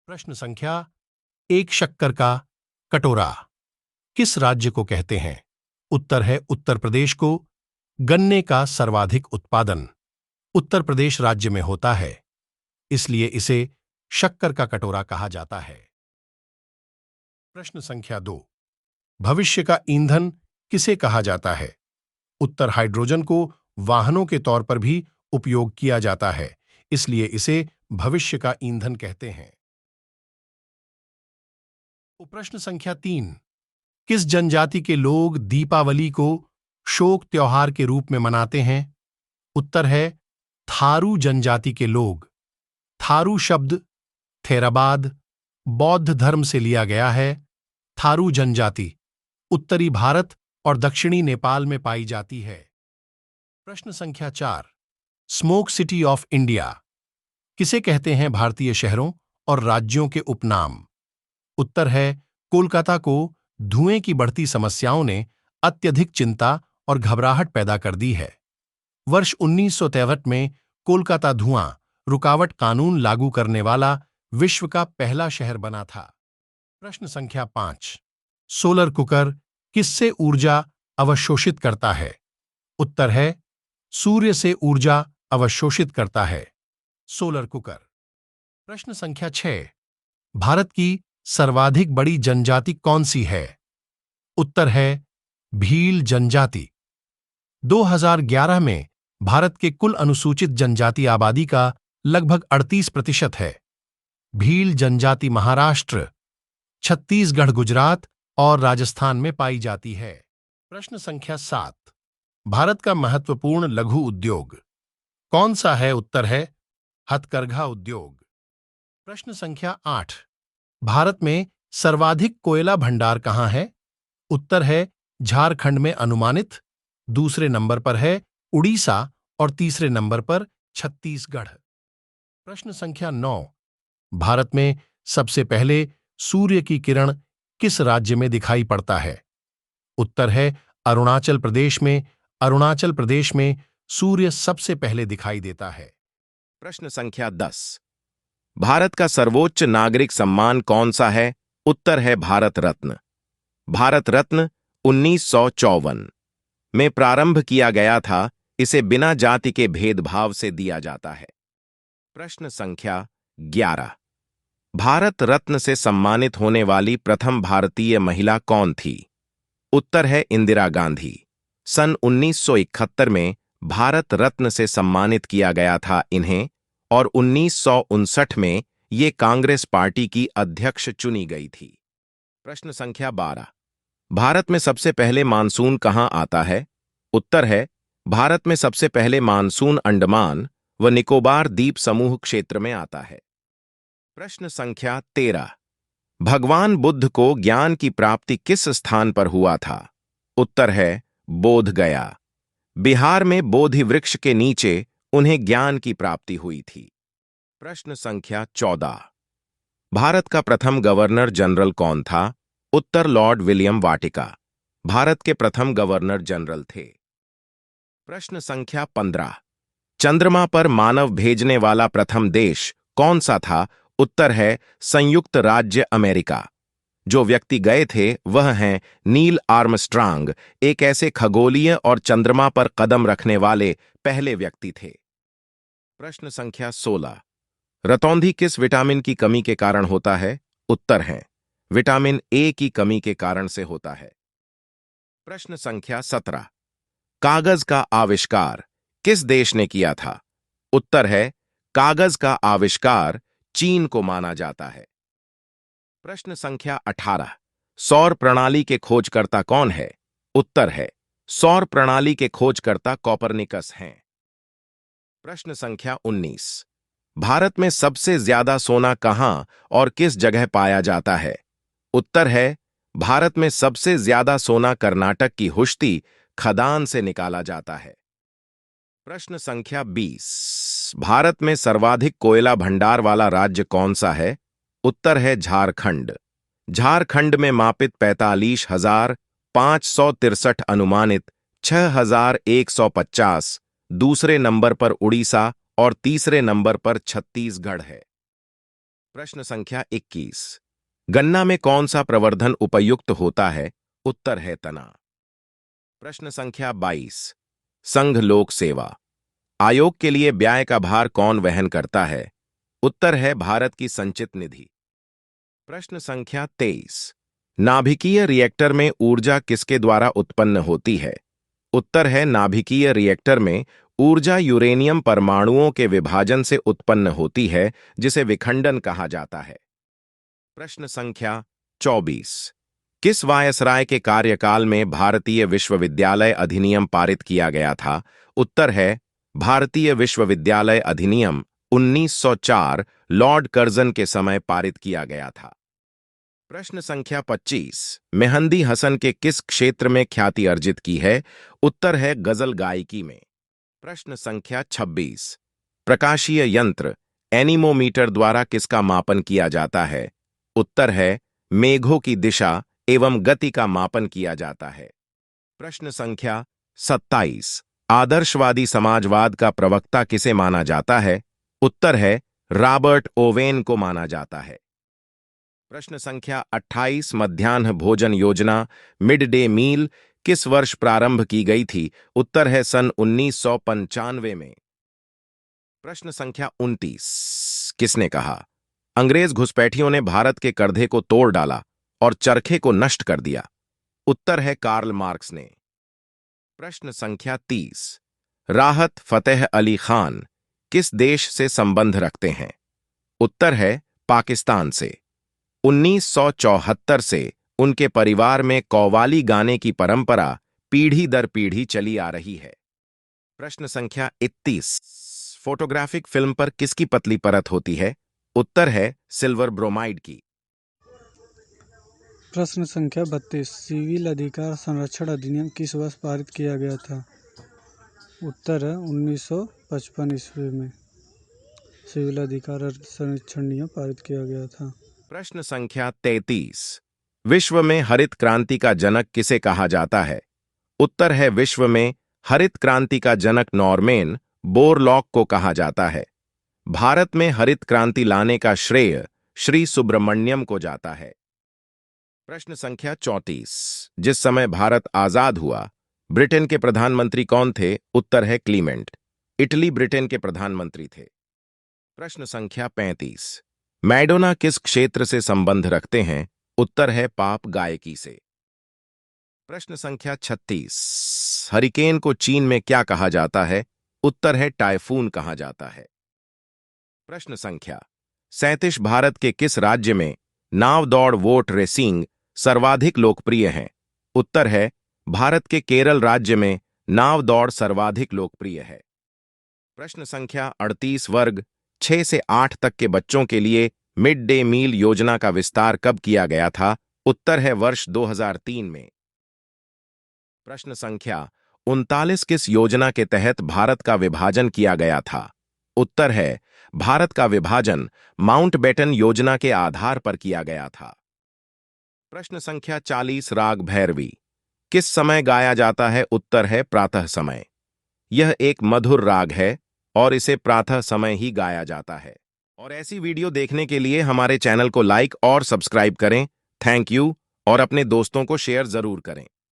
प्रश्न संख्या एक। शक्कर का कटोरा किस राज्य को कहते हैं? उत्तर है उत्तर प्रदेश को। गन्ने का सर्वाधिक उत्पादन उत्तर प्रदेश राज्य में होता है, इसलिए इसे शक्कर का कटोरा कहा जाता है। प्रश्न संख्या 2। भविष्य का ईंधन किसे कहा जाता है? उत्तर हाइड्रोजन को वाहनों के तौर पर भी उपयोग किया जाता है, इसलिए इसे भविष्य का ईंधन कहते हैं। प्रश्न संख्या 3। किस जनजाति के लोग दीपावली को शोक त्योहार के रूप में मनाते हैं? उत्तर है थारू जनजाति के लोग। थारू शब्द थेराबाद बौद्ध धर्म से लिया गया है। थारू जनजाति उत्तरी भारत और दक्षिणी नेपाल में पाई जाती है। प्रश्न संख्या 4। स्मोक सिटी ऑफ इंडिया किसे कहते हैं? भारतीय शहरों और राज्यों के उपनाम। उत्तर है कोलकाता को धुएं की बढ़ती समस्याओं ने अत्यधिक चिंता और घबराहट पैदा कर दी है। वर्ष 1963 में कोलकाता धुआं रुकावट कानून लागू करने वाला विश्व का पहला शहर बना था। प्रश्न संख्या 5। सोलर कुकर किससे ऊर्जा अवशोषित करता है? उत्तर है सूर्य से ऊर्जा अवशोषित करता है सोलर कुकर। प्रश्न संख्या 6। भारत की सर्वाधिक बड़ी जनजाति कौन सी है? उत्तर है भील जनजाति। 2011 में भारत के कुल अनुसूचित जनजाति आबादी का लगभग 38% है। भील जनजाति महाराष्ट्र, छत्तीसगढ़, गुजरात और राजस्थान में पाई जाती है। प्रश्न संख्या 7। भारत का महत्वपूर्ण लघु उद्योग कौन सा है? उत्तर है हथकरघा उद्योग। प्रश्न संख्या 8। भारत में सर्वाधिक कोयला भंडार कहां है? उत्तर है झारखंड में अनुमानित, दूसरे नंबर पर है उड़ीसा और तीसरे नंबर पर छत्तीसगढ़। प्रश्न संख्या 9। भारत में सबसे पहले सूर्य की किरण किस राज्य में दिखाई पड़ता है? उत्तर है अरुणाचल प्रदेश में। अरुणाचल प्रदेश में सूर्य सबसे पहले दिखाई देता है। प्रश्न संख्या 10। भारत का सर्वोच्च नागरिक सम्मान कौन सा है? उत्तर है भारत रत्न। भारत रत्न 1954 में प्रारंभ किया गया था। इसे बिना जाति के भेदभाव से दिया जाता है। प्रश्न संख्या 11। भारत रत्न से सम्मानित होने वाली प्रथम भारतीय महिला कौन थी? उत्तर है इंदिरा गांधी। सन 1971 में भारत रत्न से सम्मानित किया गया था इन्हें, और 1959 में ये कांग्रेस पार्टी की अध्यक्ष चुनी गई थी। प्रश्न संख्या 12। भारत में सबसे पहले मानसून कहां आता है? उत्तर है भारत में सबसे पहले मानसून अंडमान व निकोबार द्वीप समूह क्षेत्र में आता है। प्रश्न संख्या 13। भगवान बुद्ध को ज्ञान की प्राप्ति किस स्थान पर हुआ था? उत्तर है बोध गया। बिहार में बोधि वृक्ष के नीचे उन्हें ज्ञान की प्राप्ति हुई थी। प्रश्न संख्या 14। भारत का प्रथम गवर्नर जनरल कौन था? उत्तर लॉर्ड विलियम वाटिका भारत के प्रथम गवर्नर जनरल थे। प्रश्न संख्या 15। चंद्रमा पर मानव भेजने वाला प्रथम देश कौन सा था? उत्तर है संयुक्त राज्य अमेरिका। जो व्यक्ति गए थे वह हैं नील आर्मस्ट्रांग, एक ऐसे खगोलीय और चंद्रमा पर कदम रखने वाले पहले व्यक्ति थे। प्रश्न संख्या 16। रतौंधी किस विटामिन की कमी के कारण होता है? उत्तर है विटामिन ए की कमी के कारण से होता है। प्रश्न संख्या 17। कागज का आविष्कार किस देश ने किया था? उत्तर है कागज का आविष्कार चीन को माना जाता है। प्रश्न संख्या 18। सौर प्रणाली के खोजकर्ता कौन है? उत्तर है सौर प्रणाली के खोजकर्ता कोपरनिकस हैं। प्रश्न संख्या 19। भारत में सबसे ज्यादा सोना कहां और किस जगह पाया जाता है? उत्तर है भारत में सबसे ज्यादा सोना कर्नाटक की हुश्ती खदान से निकाला जाता है। प्रश्न संख्या 20। भारत में सर्वाधिक कोयला भंडार वाला राज्य कौन सा है? उत्तर है झारखंड। झारखंड में मापित 45,563 अनुमानित 6,150, दूसरे नंबर पर उड़ीसा और तीसरे नंबर पर छत्तीसगढ़ है। प्रश्न संख्या 21। गन्ना में कौन सा प्रवर्धन उपयुक्त होता है? उत्तर है तना। प्रश्न संख्या 22। संघ लोक सेवा आयोग के लिए व्यय का भार कौन वहन करता है? उत्तर है भारत की संचित निधि। प्रश्न संख्या 23। नाभिकीय रिएक्टर में ऊर्जा किसके द्वारा उत्पन्न होती है? उत्तर है नाभिकीय रिएक्टर में ऊर्जा यूरेनियम परमाणुओं के विभाजन से उत्पन्न होती है, जिसे विखंडन कहा जाता है। प्रश्न संख्या 24। किस वायसराय के कार्यकाल में भारतीय विश्वविद्यालय अधिनियम पारित किया गया था? उत्तर है भारतीय विश्वविद्यालय अधिनियम 1904 लॉर्ड कर्जन के समय पारित किया गया था। प्रश्न संख्या 25। मेहंदी हसन के किस क्षेत्र में ख्याति अर्जित की है? उत्तर है गजल गायकी में। प्रश्न संख्या 26। प्रकाशीय यंत्र एनीमोमीटर द्वारा किसका मापन किया जाता है? उत्तर है मेघों की दिशा एवं गति का मापन किया जाता है। प्रश्न संख्या 27। आदर्शवादी समाजवाद का प्रवक्ता किसे माना जाता है? उत्तर है रॉबर्ट ओवेन को माना जाता है। प्रश्न संख्या 28। मध्याह्न भोजन योजना मिड डे मील किस वर्ष प्रारंभ की गई थी? उत्तर है सन 1995 में। प्रश्न संख्या 29। किसने कहा अंग्रेज घुसपैठियों ने भारत के करधे को तोड़ डाला और चरखे को नष्ट कर दिया? उत्तर है कार्ल मार्क्स ने। प्रश्न संख्या 30। राहत फतेह अली खान किस देश से संबंध रखते हैं? उत्तर है पाकिस्तान से। 1974 से उनके परिवार में कव्वाली गाने की परंपरा पीढ़ी दर पीढ़ी चली आ रही है। प्रश्न संख्या 31। फोटोग्राफिक फिल्म पर किसकी पतली परत होती है? उत्तर है सिल्वर ब्रोमाइड की। प्रश्न संख्या 32। सिविल अधिकार संरक्षण अधिनियम किस वर्ष पारित किया गया था? उत्तर है 1955 ईस्वी में सिविल अधिकार संरक्षण नियम पारित किया गया था। प्रश्न संख्या 33। विश्व में हरित क्रांति का जनक किसे कहा जाता है? उत्तर है विश्व में हरित क्रांति का जनक नॉर्मेन बोरलॉक को कहा जाता है। भारत में हरित क्रांति लाने का श्रेय श्री सुब्रमण्यम को जाता है। प्रश्न संख्या 34। जिस समय भारत आजाद हुआ ब्रिटेन के प्रधानमंत्री कौन थे? उत्तर है क्लीमेंट। इटली ब्रिटेन के प्रधानमंत्री थे। प्रश्न संख्या 35। मैडोना किस क्षेत्र से संबंध रखते हैं? उत्तर है पॉप गायकी से। प्रश्न संख्या 36। हरिकेन को चीन में क्या कहा जाता है? उत्तर है टाइफून कहा जाता है। प्रश्न संख्या 37। भारत के किस राज्य में नाव दौड़ वोट रेसिंग सर्वाधिक लोकप्रिय हैं? उत्तर है भारत के केरल राज्य में नाव दौड़ सर्वाधिक लोकप्रिय है। प्रश्न संख्या 38। वर्ग 6 से 8 तक के बच्चों के लिए मिड डे मील योजना का विस्तार कब किया गया था? उत्तर है वर्ष 2003 में। प्रश्न संख्या 39। किस योजना के तहत भारत का विभाजन किया गया था? उत्तर है भारत का विभाजन माउंटबेटन योजना के आधार पर किया गया था। प्रश्न संख्या 40। राग भैरवी किस समय गाया जाता है? उत्तर है प्रातः समय। यह एक मधुर राग है और इसे प्रातः समय ही गाया जाता है। और ऐसी वीडियो देखने के लिए हमारे चैनल को लाइक और सब्सक्राइब करें। थैंक यू और अपने दोस्तों को शेयर जरूर करें।